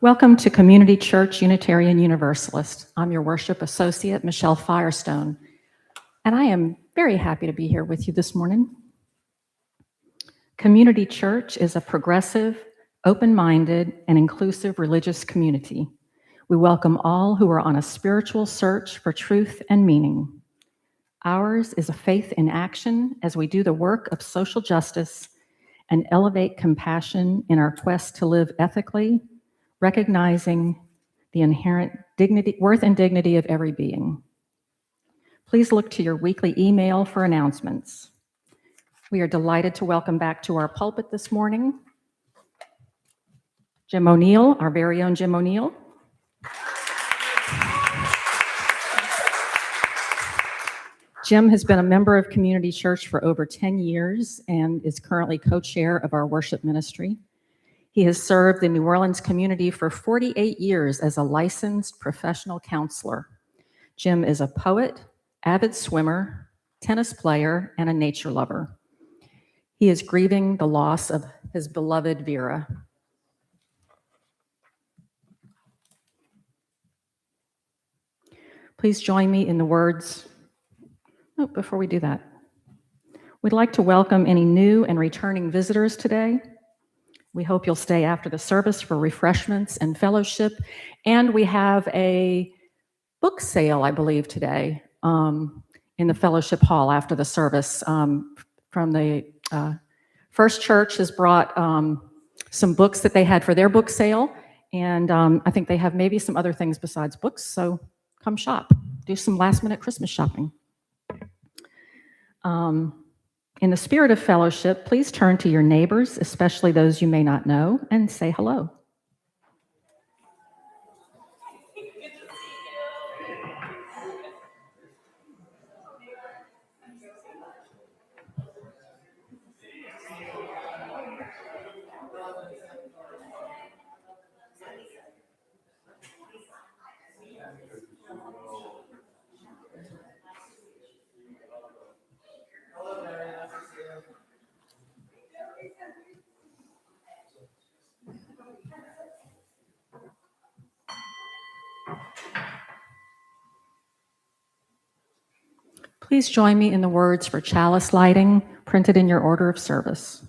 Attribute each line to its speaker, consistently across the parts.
Speaker 1: Welcome to Community Church Unitarian Universalist. I'm your worship associate, Michelle Firestone, and I am very happy to be here with you this morning. Community Church is a progressive, open-minded, and inclusive religious community. We welcome all who are on a spiritual search for truth and meaning. Ours is a faith in action as we do the work of social justice and elevate compassion in our quest to live ethically, recognizing the inherent dignity, worth and dignity of every being. Please look to your weekly email for announcements. We are delighted to welcome back to our pulpit this morning Jim O'Neill, our very own Jim O'Neill. Jim has been a member of Community Church for over 10 years and is currently co-chair of our worship ministry. He has served the New Orleans community for 48 years as a licensed professional counselor. Jim is a poet, avid swimmer, tennis player, and a nature lover. He is grieving the loss of his beloved Vera. Please join me in the words. Before we do that, we'd like to welcome any new and returning visitors today. We hope you'll stay after the service for refreshments and fellowship. And we have a book sale, I believe, today in the fellowship hall after the service. From the First Church has brought some books that they had for their book sale. And I think they have maybe some other things besides books. So come shop, do some last minute Christmas shopping. In the spirit of fellowship, please turn to your neighbors, especially those you may not know, and say hello. Please join me in the words for chalice lighting printed in your order of service.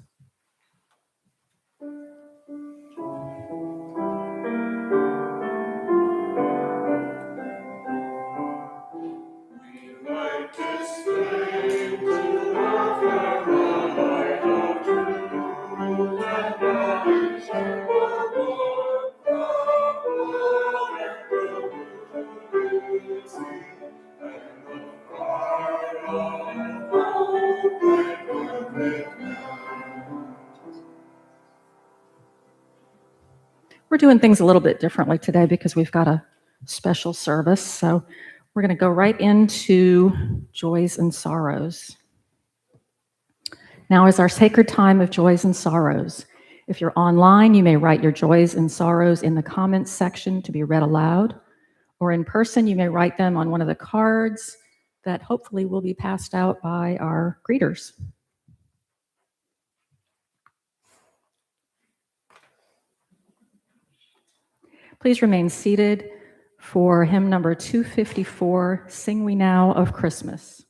Speaker 1: We're doing things a little bit differently today because we've got a special service. So we're going to go right into joys and sorrows. Now is our sacred time of joys and sorrows. If you're online, you may write your joys and sorrows in the comments section to be read aloud, or in person, you may write them on one of the cards that hopefully will be passed out by our greeters. Please remain seated for hymn number 254, Sing We Now of Christmas.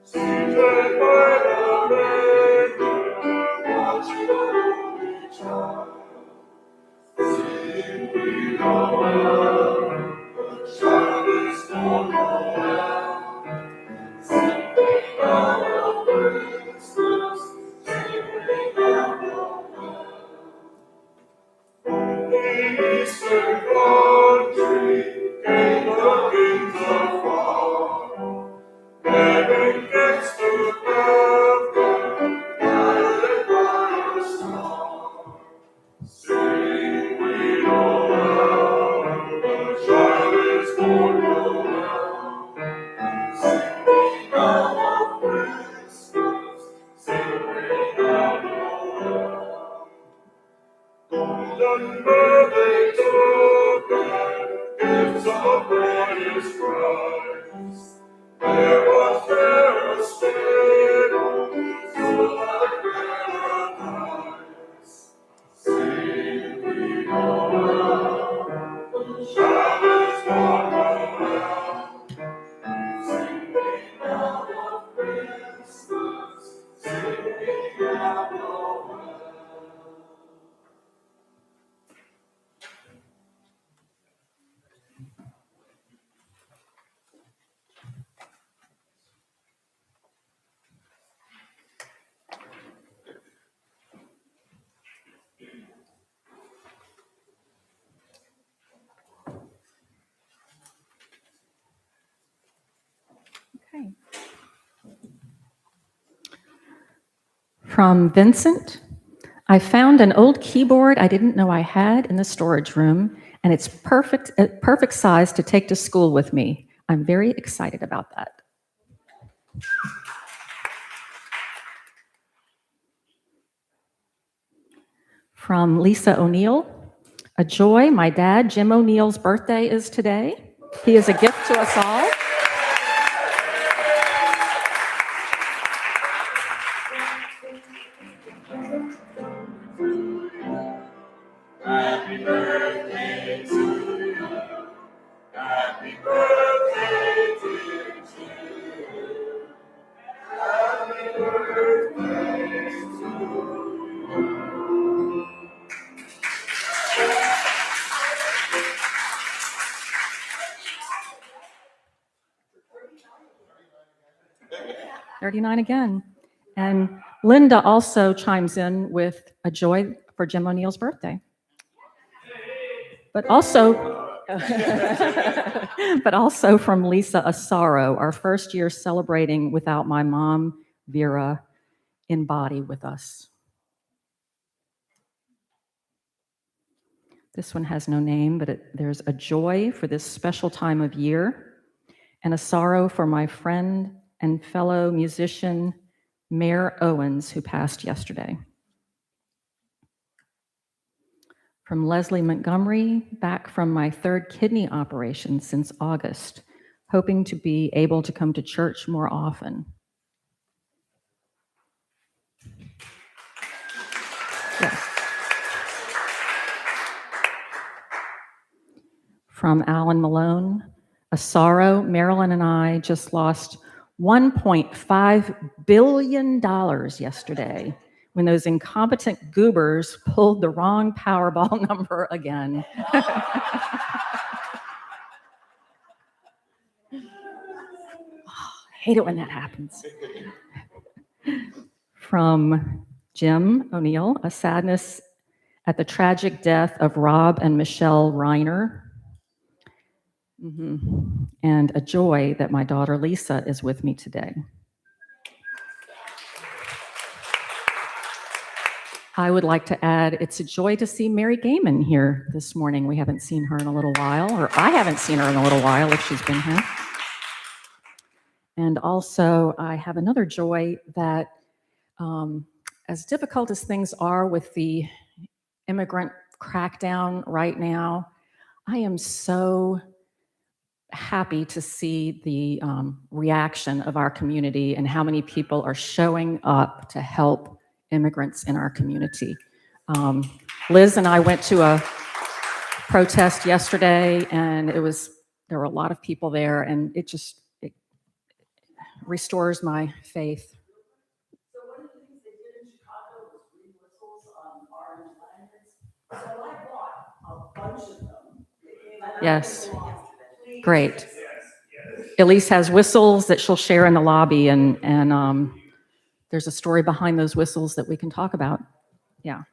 Speaker 2: Seated by the river, watching the lonely child. Sing we Noel, the child is born Noel. Sing we Noel, Christmas, sing we Noel. The eastern country came the kings afar, bearing gifts to heaven, guided by a star. Sing we Noel, the child is born Noel. Sing we Noel, Christmas, sing we Noel. Golden birthday token, gifts of brightest price. There was there a stable, so like paradise. Sing we Noel, the child is born Noel. Sing we Noel, Christmas, sing we Noel.
Speaker 1: Okay. From Vincent, I found an old keyboard I didn't know I had in the storage room, and it's perfect size to take to school with me. I'm very excited about that. From Lisa O'Neill, a joy, my dad, Jim O'Neill's birthday is today. He is a gift to us all.
Speaker 2: Happy birthday to you. Happy birthday, dear Jim. Happy birthday to you.
Speaker 1: 39 again. And Linda also chimes in with a joy for Jim O'Neill's birthday. But also from Lisa, a sorrow, our first year celebrating without my mom, Vera, in body with us. This one has no name, but there's a joy for this special time of year and a sorrow for my friend and fellow musician, Mayor Owens, who passed yesterday. From Leslie Montgomery, back from my third kidney operation since August, hoping to be able to come to church more often. Yes. From Alan Malone, a sorrow, Marilyn and I just lost $1.5 billion yesterday when those incompetent goobers pulled the wrong Powerball number again. Hate it when that happens. From Jim O'Neill, a sadness at the tragic death of Rob and Michelle Reiner. And a joy that my daughter Lisa is with me today. I would like to add, it's a joy to see Mary Gaiman here this morning. We haven't seen her in a little while, or I haven't seen her in a little while if she's been here. And also, I have another joy that as difficult as things are with the immigrant crackdown right now, I am so happy to see the reaction of our community and how many people are showing up to help immigrants in our community. Liz and I went to a protest yesterday, and there were a lot of people there, and it restores my faith.
Speaker 3: So one of the things they did in Chicago was read whistles on orange lanterns. So I bought a bunch of them. They came out
Speaker 1: Yes.
Speaker 3: yesterday.
Speaker 1: Great. Elise has whistles that she'll share in the lobby, and there's a story behind those whistles that we can talk about. Yeah.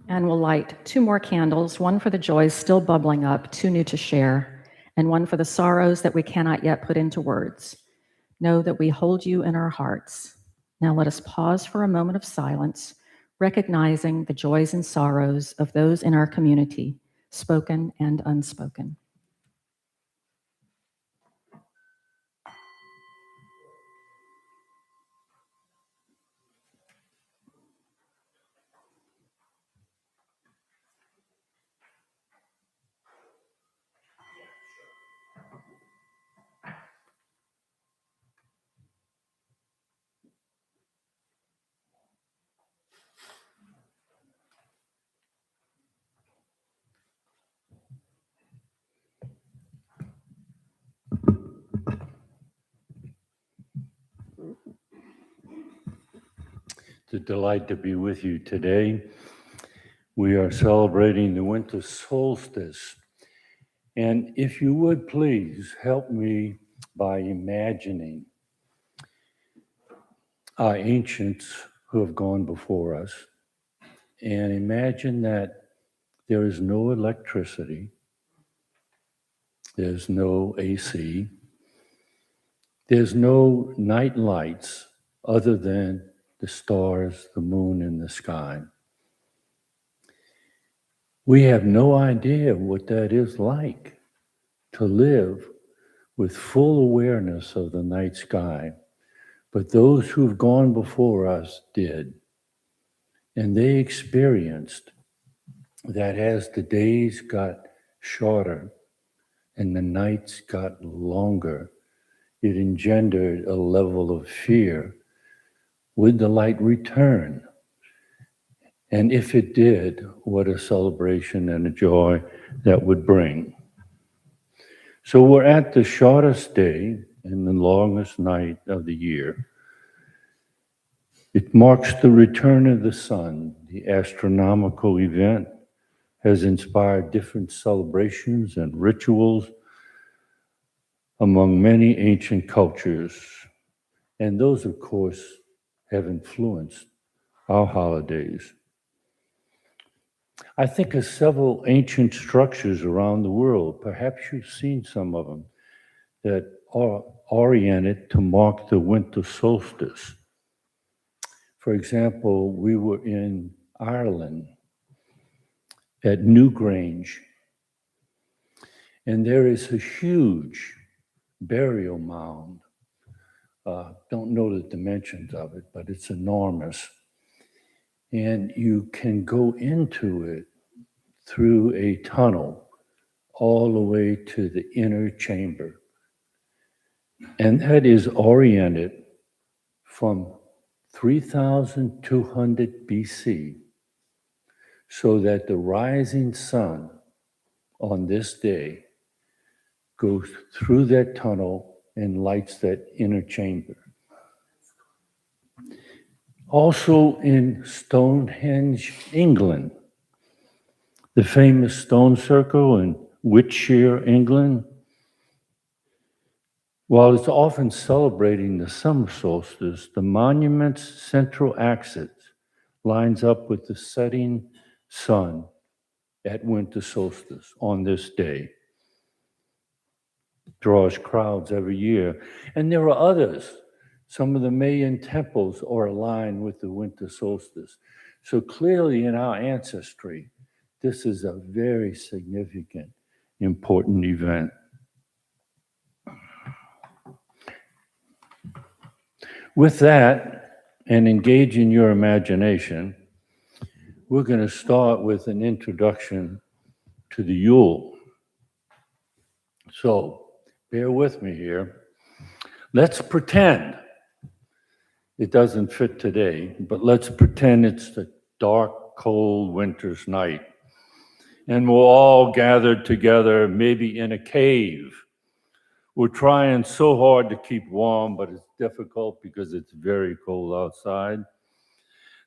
Speaker 1: And we'll light 2 more candles, one for the joys still bubbling up, too new to share, and one for the sorrows that we cannot yet put into words. Know that we hold you in our hearts. Now let us pause for a moment of silence, recognizing the joys and sorrows of those in our community, spoken and unspoken.
Speaker 4: It's a delight to be with you today. We are celebrating the winter solstice. And if you would please help me by imagining our ancients who have gone before us, and imagine that there is no electricity, there's no AC, there's no night lights other than the stars, the moon, and the sky. We have no idea what that is like to live with full awareness of the night sky. But those who've gone before us did. And they experienced that as the days got shorter and the nights got longer, it engendered a level of fear. Would the light return? And if it did, what a celebration and a joy that would bring. So we're at the shortest day and the longest night of the year. It marks the return of the sun. The astronomical event has inspired different celebrations and rituals among many ancient cultures. And those, of course, have influenced our holidays. I think of several ancient structures around the world, perhaps you've seen some of them, that are oriented to mark the winter solstice. For example, we were in Ireland at Newgrange, and there is a huge burial mound. Don't know the dimensions of it, but it's enormous. And you can go into it through a tunnel all the way to the inner chamber. And that is oriented from 3,200 BC, so that the rising sun on this day goes through that tunnel and lights that inner chamber. Also in Stonehenge, England, the famous stone circle in Wiltshire, England, while it's often celebrating the summer solstice, the monument's central axis lines up with the setting sun at winter solstice on this day. Draws crowds every year. And there are others. Some of the Mayan temples are aligned with the winter solstice. So clearly in our ancestry, this is a very significant, important event. With that, and engaging your imagination, we're going to start with an introduction to the Yule. So, bear with me here. Let's pretend it doesn't fit today, but let's pretend it's the dark, cold winter's night. And we're all gathered together, maybe in a cave We're trying so hard to keep warm, but it's difficult because it's very cold outside.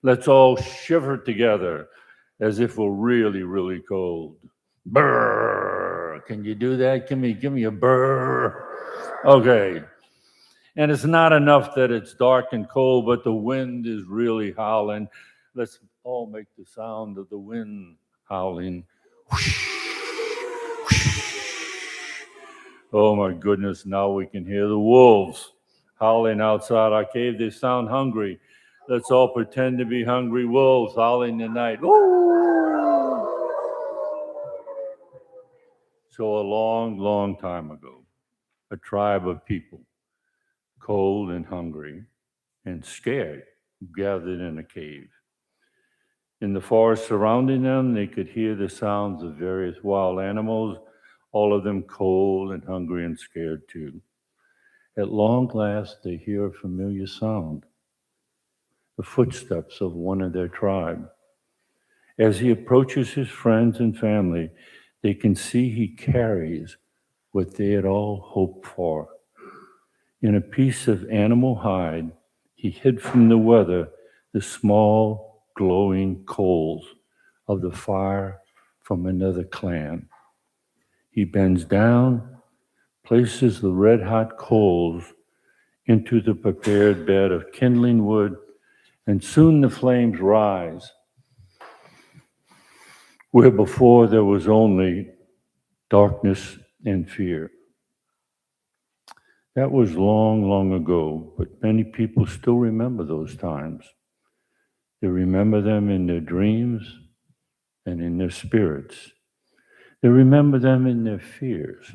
Speaker 4: Let's all shiver together as if we're really, really cold. Brrr. Can you do that? Give me a brrr. Okay. And it's not enough that it's dark and cold, but the wind is really howling. Let's all make the sound of the wind howling. Oh my goodness, now we can hear the wolves howling outside our cave. They sound hungry. Let's all pretend to be hungry wolves howling in the night. Woo! So a long, long time ago, a tribe of people, cold and hungry and scared, gathered in a cave. In the forest surrounding them, they could hear the sounds of various wild animals, all of them cold and hungry and scared too. At long last, they hear a familiar sound, the footsteps of one of their tribe. As he approaches his friends and family, they can see he carries what they had all hoped for. In a piece of animal hide, he hid from the weather the small, glowing coals of the fire from another clan. He bends down, places the red-hot coals into the prepared bed of kindling wood, and soon the flames rise, where before there was only darkness and fear. That was long, long ago, but many people still remember those times. They remember them in their dreams and in their spirits. They remember them in their fears.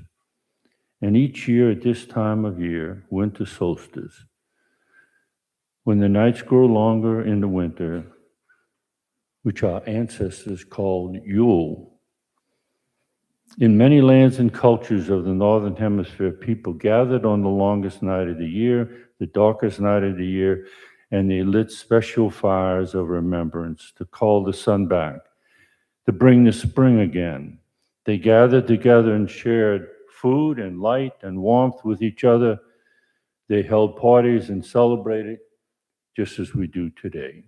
Speaker 4: And each year at this time of year, winter solstice, when the nights grow longer in the winter, which our ancestors called Yule, in many lands and cultures of the Northern Hemisphere, people gathered on the longest night of the year, the darkest night of the year, and they lit special fires of remembrance to call the sun back, to bring the spring again. They gathered together and shared food and light and warmth with each other. They held parties and celebrated just as we do today.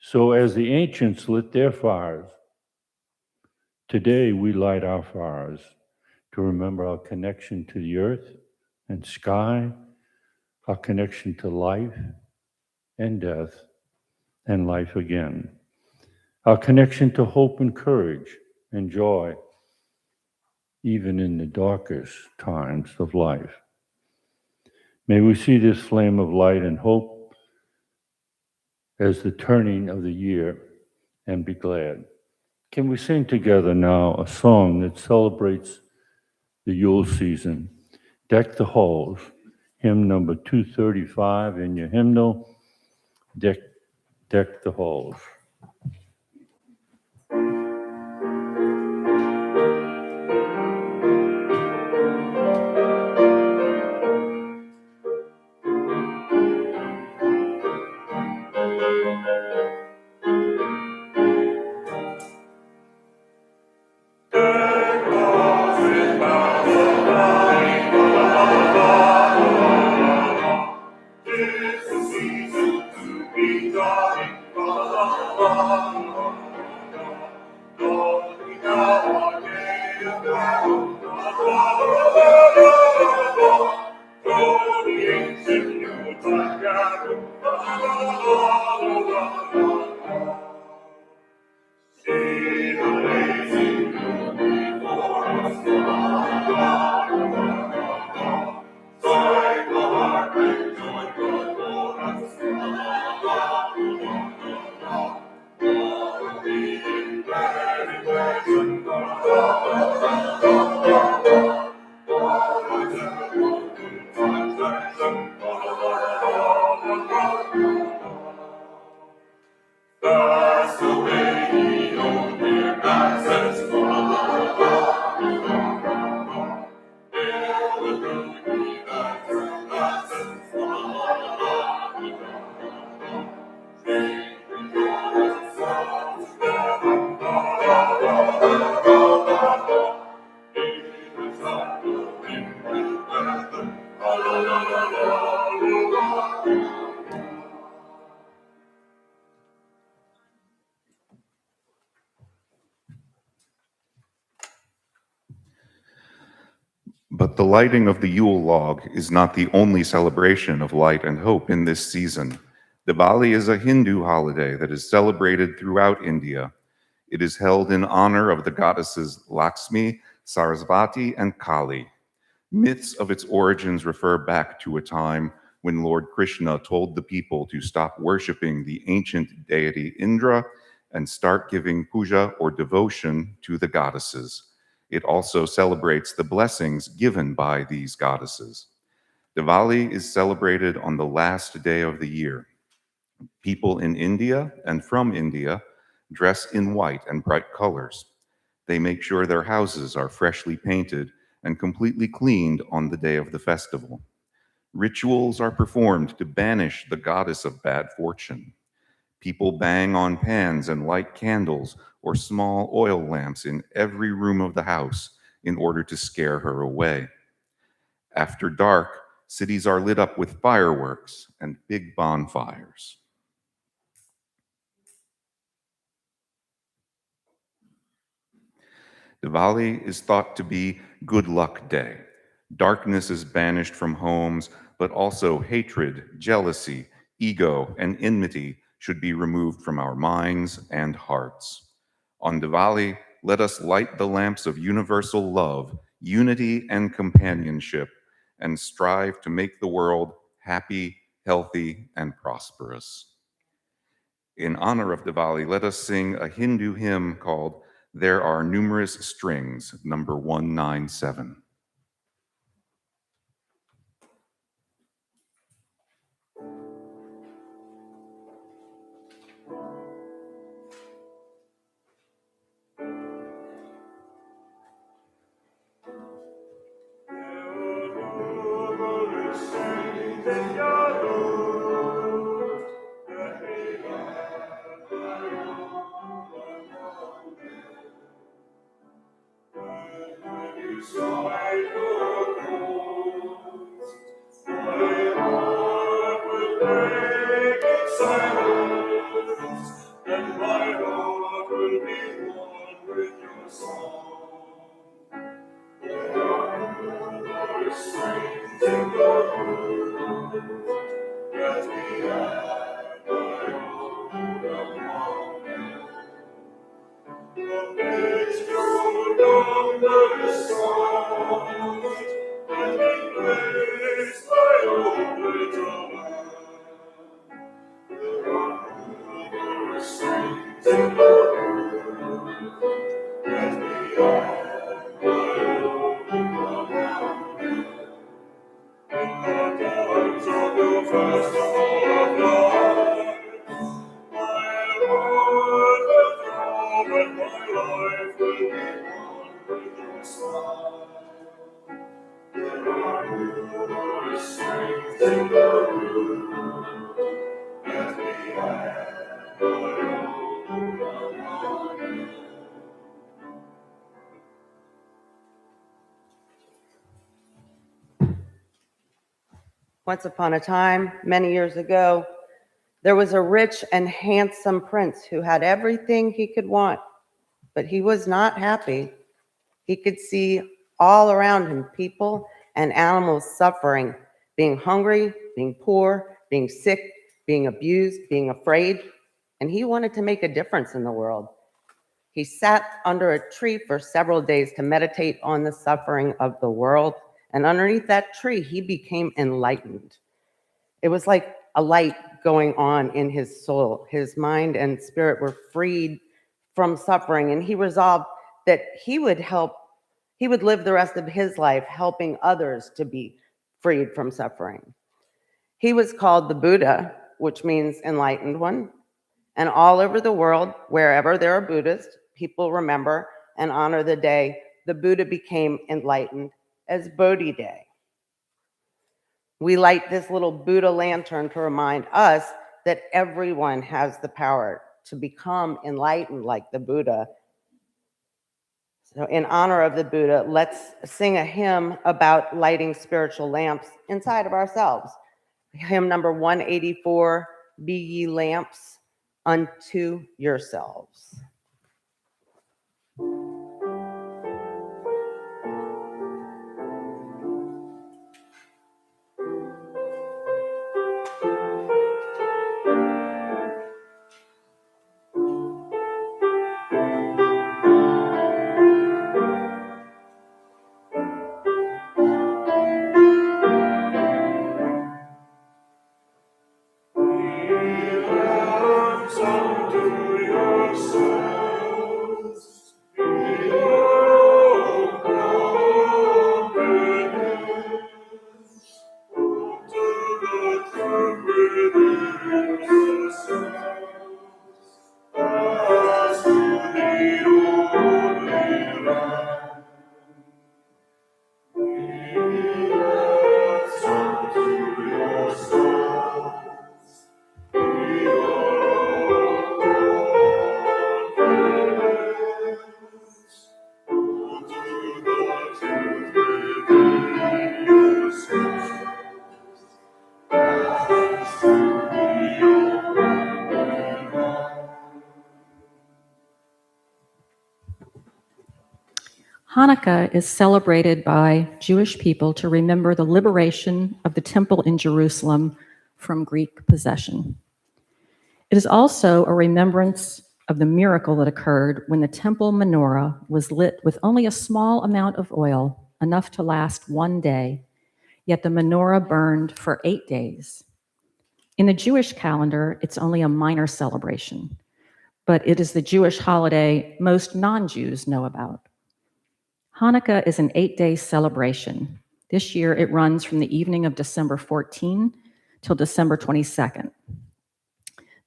Speaker 4: So as the ancients lit their fires, today we light our fires to remember our connection to the earth and sky, our connection to life and death and life again, our connection to hope and courage and joy, even in the darkest times of life. May we see this flame of light and hope as the turning of the year and be glad. Can we sing together now a song that celebrates the Yule season? Deck the Halls, hymn number 235 in your hymnal. Deck the Halls.
Speaker 2: It's the season to be jolly, la la la.
Speaker 5: the lighting of the Yule log is not the only celebration of light and hope in this season. Diwali is a Hindu holiday that is celebrated throughout India. It is held in honor of the goddesses Lakshmi, Sarasvati, and Kali. Myths of its origins refer back to a time when Lord Krishna told the people to stop worshiping the ancient deity Indra and start giving puja or devotion to the goddesses. It also celebrates the blessings given by these goddesses. Diwali is celebrated on the last day of the year. People in India and from India dress in white and bright colors. They make sure their houses are freshly painted and completely cleaned on the day of the festival. Rituals are performed to banish the goddess of bad fortune. People bang on pans and light candles or small oil lamps in every room of the house in order to scare her away. After dark, cities are lit up with fireworks and big bonfires. Diwali is thought to be good luck day. Darkness is banished from homes, but also hatred, jealousy, ego, and enmity should be removed from our minds and hearts. On Diwali, let us light the lamps of universal love, unity, and companionship, and strive to make the world happy, healthy, and prosperous. In honor of Diwali, let us sing a Hindu hymn called There Are Numerous Strings, number 197.
Speaker 2: And my heart will be one with your song. There are numerous strings in your room, yet we add my own among them. The picture numberless songs, and we praise thy own little land. There are numerous strings in your room, yet we add my own among them. In the times of your festival of lights, my heart will throb and my life will be one with your smile. There are numerous strings in your room, yet we add my own among them.
Speaker 6: Once upon a time, many years ago, there was a rich and handsome prince who had everything he could want, but he was not happy. He could see all around him people and animals suffering, being hungry, being poor, being sick, being abused, being afraid, and he wanted to make a difference in the world. He sat under a tree for several days to meditate on the suffering of the world, and underneath that tree, he became enlightened. It was like a light going on in his soul. His mind and spirit were freed from suffering, and he resolved that he would live the rest of his life helping others to be freed from suffering. He was called the Buddha, which means enlightened one. And all over the world, wherever there are Buddhists, people remember and honor the day the Buddha became enlightened as Bodhi Day. We light this little Buddha lantern to remind us that everyone has the power to become enlightened like the Buddha. So in honor of the Buddha, let's sing a hymn about lighting spiritual lamps inside of ourselves. Hymn number 184, Be Ye Lamps Unto Yourselves.
Speaker 1: Hanukkah is celebrated by Jewish people to remember the liberation of the temple in Jerusalem from Greek possession. It is also a remembrance of the miracle that occurred when the temple menorah was lit with only a small amount of oil, enough to last one day, yet the menorah burned for 8 days. In the Jewish calendar, it's only a minor celebration, but it is the Jewish holiday most non-Jews know about. Hanukkah is an 8-day celebration. This year, it runs from the evening of December 14 till December 22nd.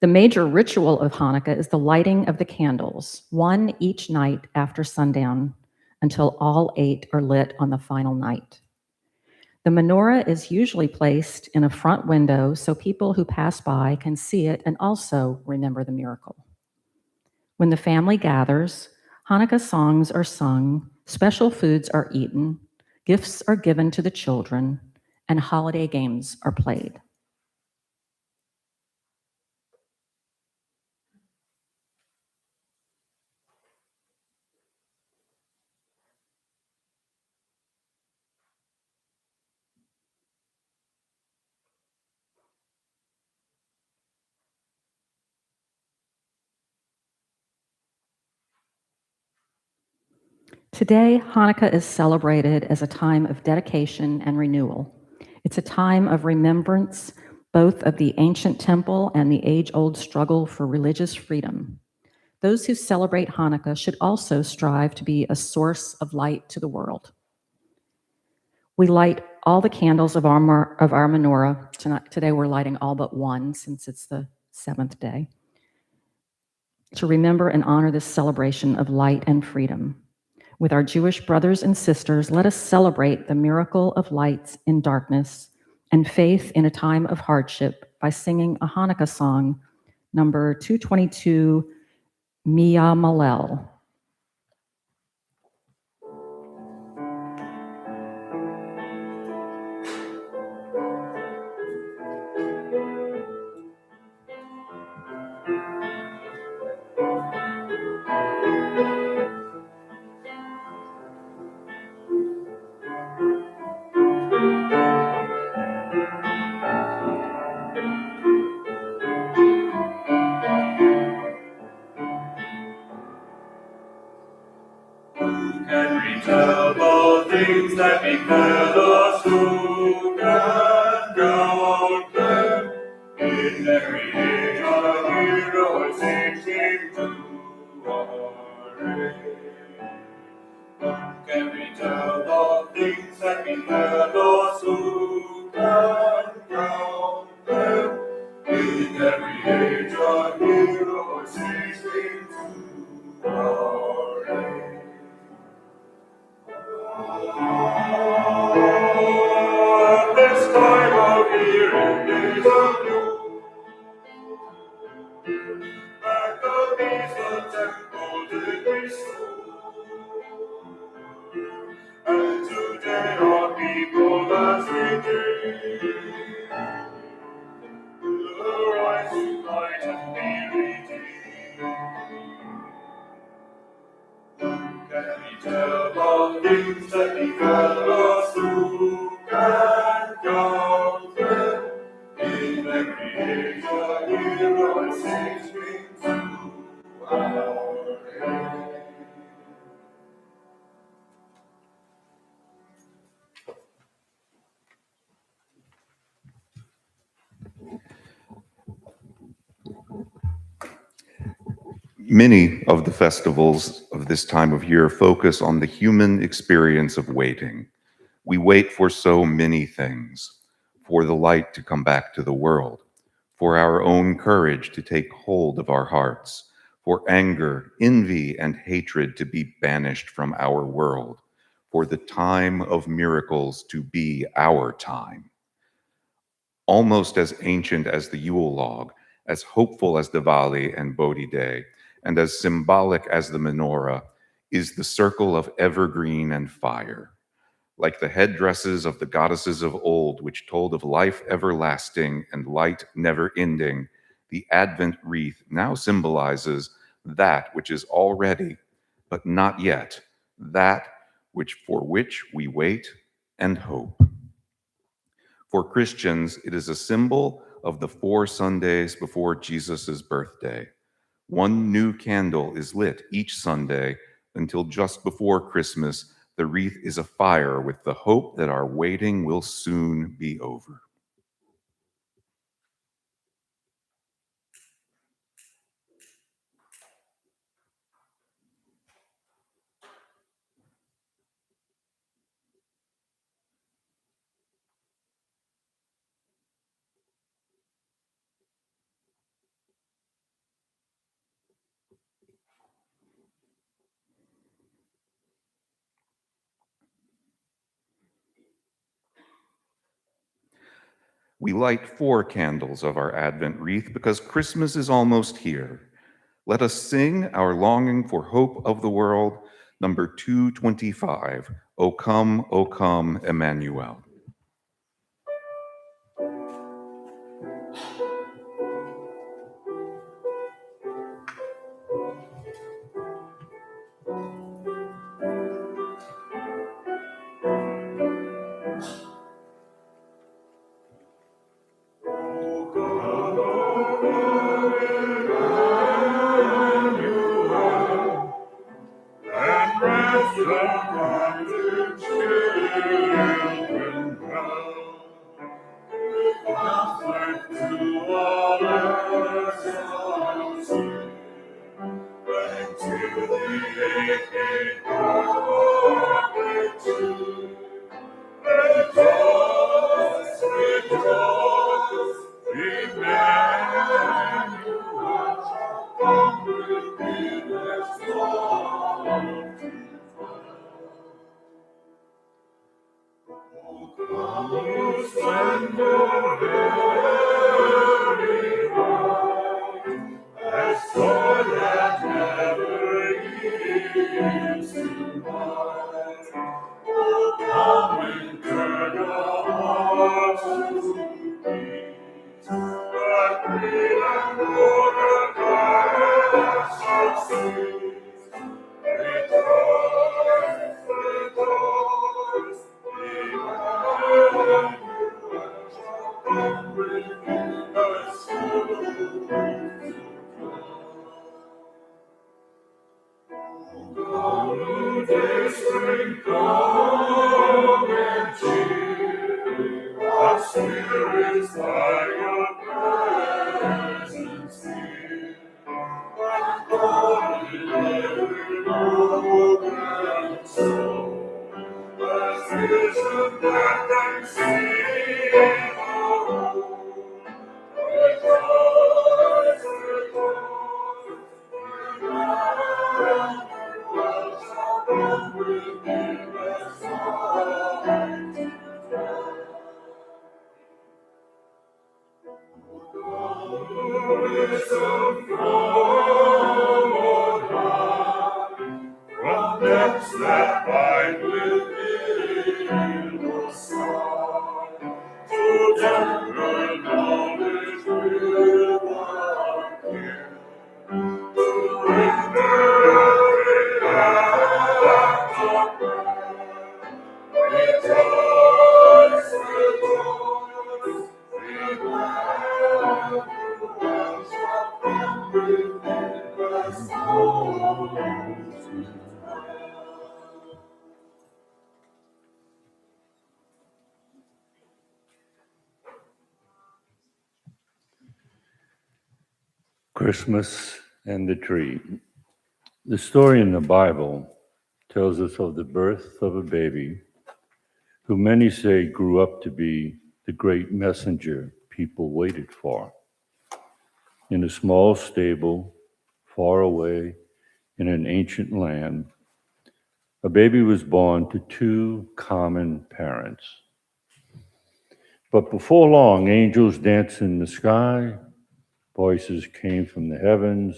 Speaker 1: The major ritual of Hanukkah is the lighting of the candles, one each night after sundown, until all 8 are lit on the final night. The menorah is usually placed in a front window so people who pass by can see it and also remember the miracle. When the family gathers, Hanukkah songs are sung, special foods are eaten, gifts are given to the children, and holiday games are played. Today, Hanukkah is celebrated as a time of dedication and renewal. It's a time of remembrance, both of the ancient temple and the age-old struggle for religious freedom. Those who celebrate Hanukkah should also strive to be a source of light to the world. We light all the candles of our menorah. Today we're lighting all but one, since it's the 7th day, to remember and honor this celebration of light and freedom. With our Jewish brothers and sisters, let us celebrate the miracle of lights in darkness and faith in a time of hardship by singing a Hanukkah song, number 222, Mia Malel.
Speaker 2: Can we tell the things that befell us who can count them? In every age a hero or saint came to our aid. Can we tell the things that befell us who can count them? In every age a hero or saint came to our aid. This time of year and days of new, back the peace the temple did restore. And today our people as we dream will arise to light and be redeemed. Can we tell the things that befell us who can count them? In every age a hero and saint came to our aid.
Speaker 5: Many of the festivals of this time of year focus on the human experience of waiting. We wait for so many things: for the light to come back to the world, for our own courage to take hold of our hearts, for anger, envy, and hatred to be banished from our world, for the time of miracles to be our time. Almost as ancient as the Yule log, as hopeful as Diwali and Bodhi Day, and as symbolic as the menorah, is the circle of evergreen and fire. Like the headdresses of the goddesses of old, which told of life everlasting and light never ending, the Advent wreath now symbolizes that which is already, but not yet, that for which we wait and hope. For Christians, it is a symbol of the 4 Sundays before Jesus' birthday. One new candle is lit each Sunday until just before Christmas, the wreath is afire with the hope that our waiting will soon be over. We light 4 candles of our Advent wreath because Christmas is almost here. Let us sing our longing for hope of the world, number 225, O come, Emmanuel.
Speaker 2: And rest upon the children now. Comfort to all our souls here, and to the aching heart too. Rejoice, rejoice, Emmanuel, come reveal us all to come, splendor very bright, as joy that never yields to light. Come and turn our hearts to peace, that greed and war shall cease. Rejoice, rejoice, Emmanuel shall come within us soon to come, dear spring, come and cheer our spirits by your presence here. And God in every broken soul, as vision that can see the whole. Rejoice, rejoice, Emmanuel shall come within us all to dwell. Wisdom from on high, from depths that bide within the sky, to temper knowledge with our care, to render every act of prayer. Rejoice, rejoice, Emmanuel shall come within us all to dwell.
Speaker 4: Christmas and the tree. The story in the Bible tells us of the birth of a baby who many say grew up to be the great messenger people waited for. In a small stable, far away in an ancient land, a baby was born to 2 common parents. But before long, angels danced in the sky, voices came from the heavens,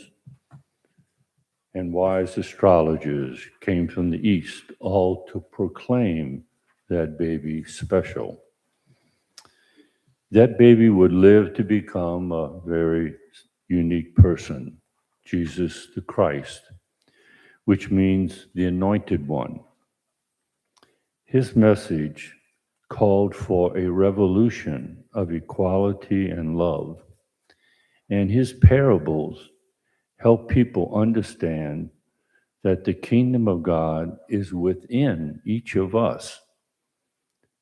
Speaker 4: and wise astrologers came from the east, all to proclaim that baby special. That baby would live to become a very unique person, Jesus the Christ, which means the anointed one. His message called for a revolution of equality and love, and his parables help people understand that the kingdom of God is within each of us,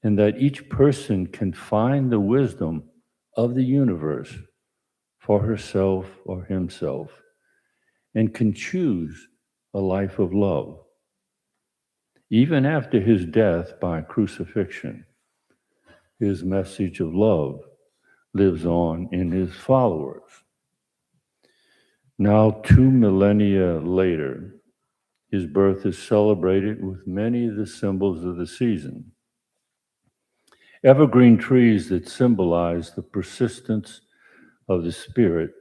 Speaker 4: and that each person can find the wisdom of the universe for herself or himself, and can choose a life of love. Even after his death by crucifixion, his message of love lives on in his followers. Now, 2 millennia later, his birth is celebrated with many of the symbols of the season. Evergreen trees that symbolize the persistence of the Spirit,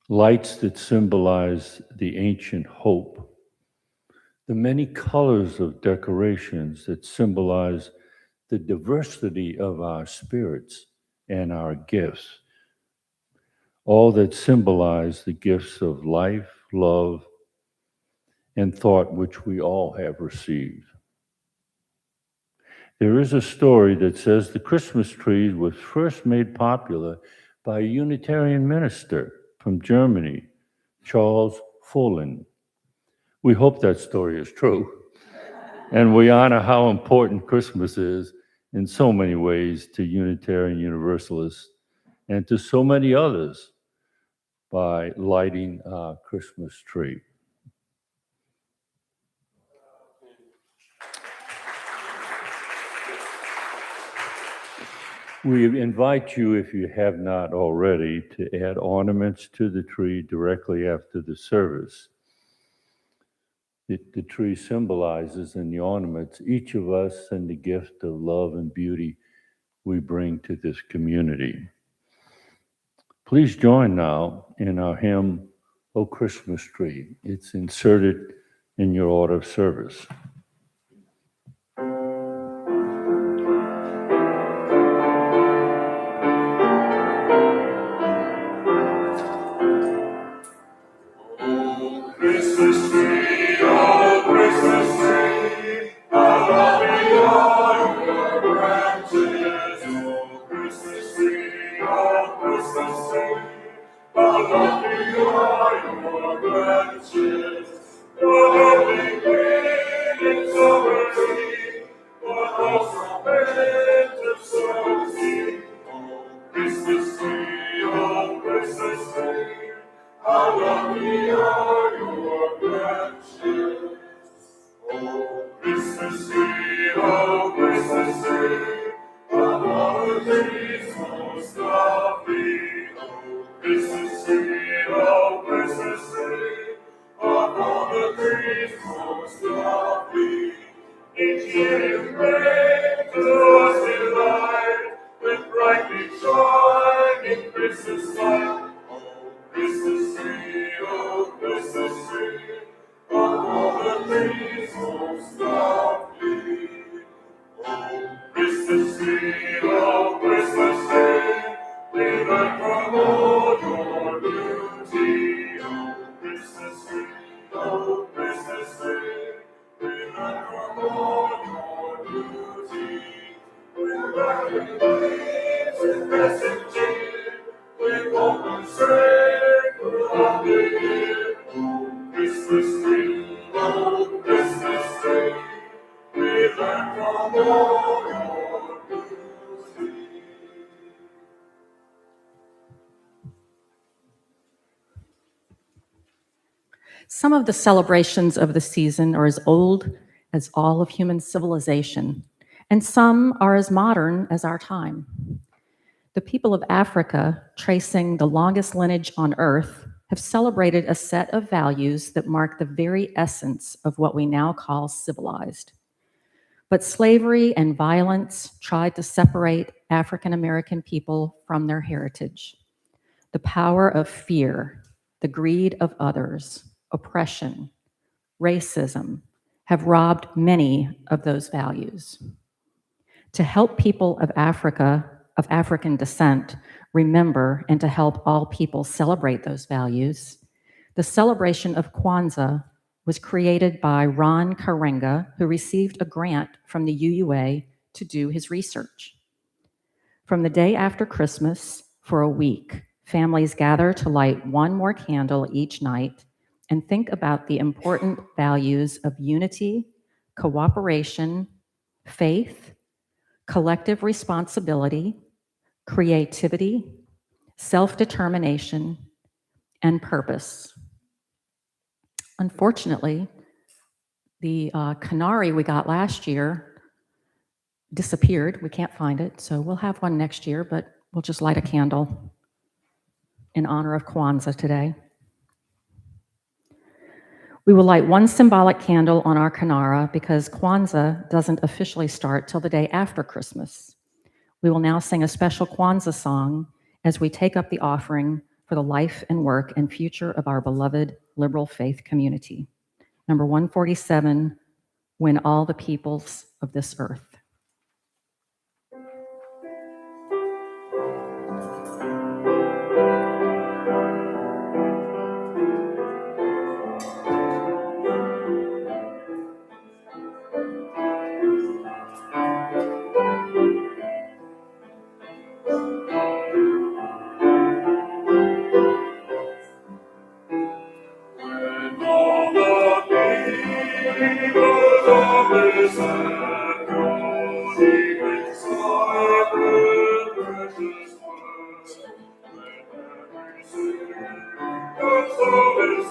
Speaker 4: lights that symbolize the ancient hope, the many colors of decorations that symbolize the diversity of our spirits and our gifts, all that symbolize the gifts of life, love, and thought which we all have received. There is a story that says the Christmas tree was first made popular by a Unitarian minister from Germany, Charles Fohlen. We hope that story is true, and we honor how important Christmas is in so many ways to Unitarian Universalists and to so many others by lighting our Christmas tree. We invite you, if you have not already, to add ornaments to the tree directly after the service. The tree symbolizes in the ornaments each of us and the gift of love and beauty we bring to this community. Please join now in our hymn, O Christmas Tree. It's inserted in your order of service.
Speaker 2: Christmas tree, oh Christmas tree, how lovely are your branches. Oh Christmas tree, oh Christmas tree, how lovely are your branches. Your lovely green in summer tree, what also winter snow sea. Oh Christmas tree, oh Christmas tree, how lovely are your branches. Oh, Christmas tree, oh, Christmas tree, of all the trees most lovely. Oh, Christmas tree, oh, Christmas tree, of all the trees most lovely. Each year you bring to us delight, with brightly shining Christmas light. Christmas tree, oh Christmas tree, of all the trees most lovely. Oh Christmas tree, oh Christmas tree, we learn from all your beauty. Oh Christmas tree, oh Christmas tree, we learn from all your beauty. With laughing waves and messaging, with open strength throughout the year. Oh, Christmas tree, oh, Christmas tree, we learn from all your beauty.
Speaker 1: Some of the celebrations of the season are as old as all of human civilization, and some are as modern as our time. The people of Africa, tracing the longest lineage on Earth, have celebrated a set of values that mark the very essence of what we now call civilized. But slavery and violence tried to separate African American people from their heritage. The power of fear, the greed of others, oppression, racism have robbed many of those values. To help people of Africa, of African descent, remember and to help all people celebrate those values, the celebration of Kwanzaa was created by Ron Karenga, who received a grant from the UUA to do his research. From the day after Christmas, for a week, families gather to light one more candle each night and think about the important values of unity, cooperation, faith, collective responsibility, creativity, self-determination, and purpose. Unfortunately, the canary we got last year disappeared. We can't find it, so we'll have one next year, but we'll just light a candle in honor of Kwanzaa today. We will light one symbolic candle on our Kanara because Kwanzaa doesn't officially start till the day after Christmas. We will now sing a special Kwanzaa song as we take up the offering for the life and work and future of our beloved liberal faith community. Number 147, When All the Peoples of This Earth.
Speaker 2: When all the peoples of this earth go deep inside the precious word, when every sinner and soul is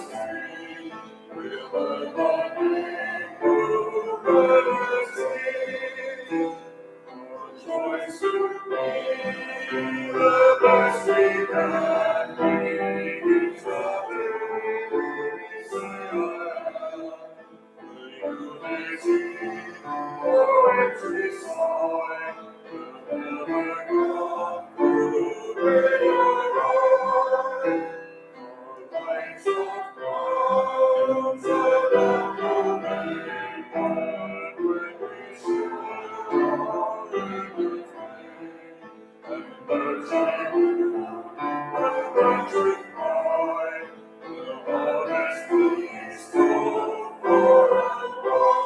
Speaker 2: free, we'll learn the name who better sing. Rejoice to be the best we can be. It's the day we say I am. The unity, poetry sign will never come through radar. The lights of clouds around the rainbow when we share our Redeemer's name. And birds are blue, and branches high, the harvest peace go far and wide.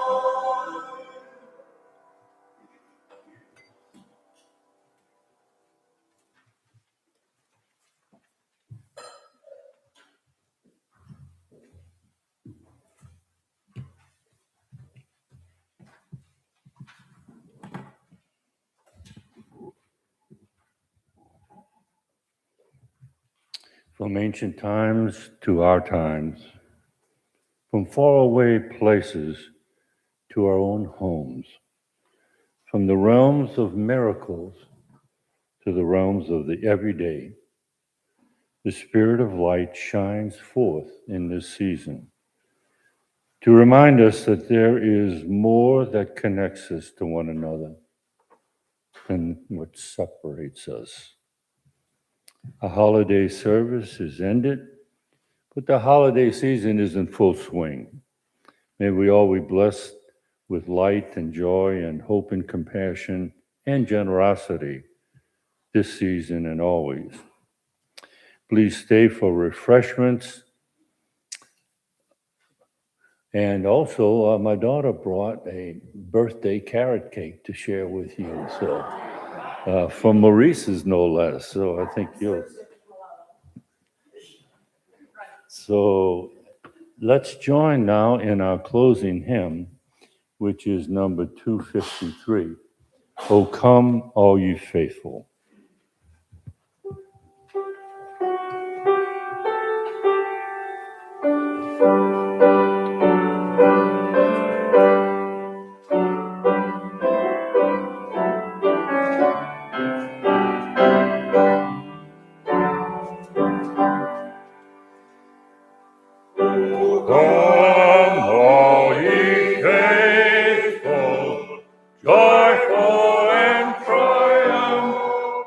Speaker 4: From ancient times to our times, from faraway places to our own homes, from the realms of miracles to the realms of the everyday, the Spirit of light shines forth in this season to remind us that there is more that connects us to one another than what separates us. A holiday service is ended, but the holiday season is in full swing. May we all be blessed with light and joy and hope and compassion and generosity this season and always. Please stay for refreshments. And also, my daughter brought a birthday carrot cake to share with you. So, from Maurice's no less. So I think you'll. So let's join now in our closing hymn, which is number 253. O come, all ye faithful.
Speaker 2: Come, all ye faithful, joyful and triumphant,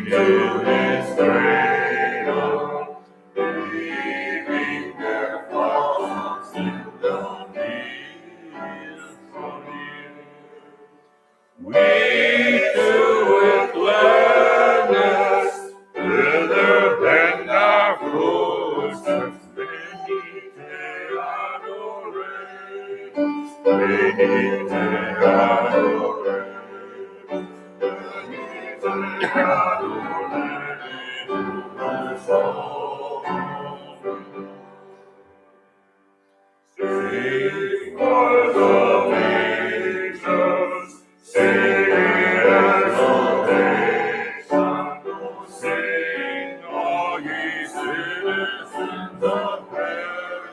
Speaker 2: to his cradle, leaving their flocks in the fields from here. We too with gladness thither bend our footsteps, venite adoremus, venite adoremus, venite adoremus, sing for the nations, sing exaltation, sing all ye citizens of heaven.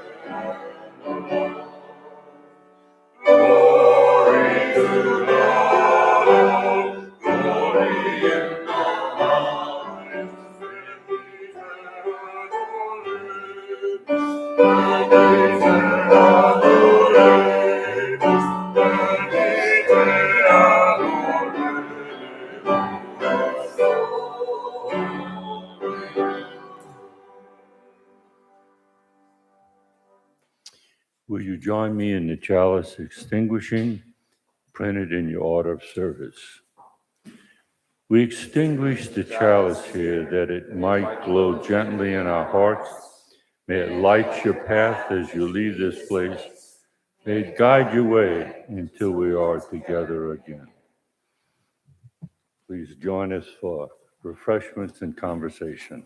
Speaker 2: Glory to God, glory in the highest, venite adoremus,
Speaker 4: Will you join me in the chalice extinguishing, printed in your order of service? We extinguish the chalice here that it might glow gently in our hearts. May it light your path as you leave this place. May it guide your way until we are together again. Please join us for refreshments and conversation.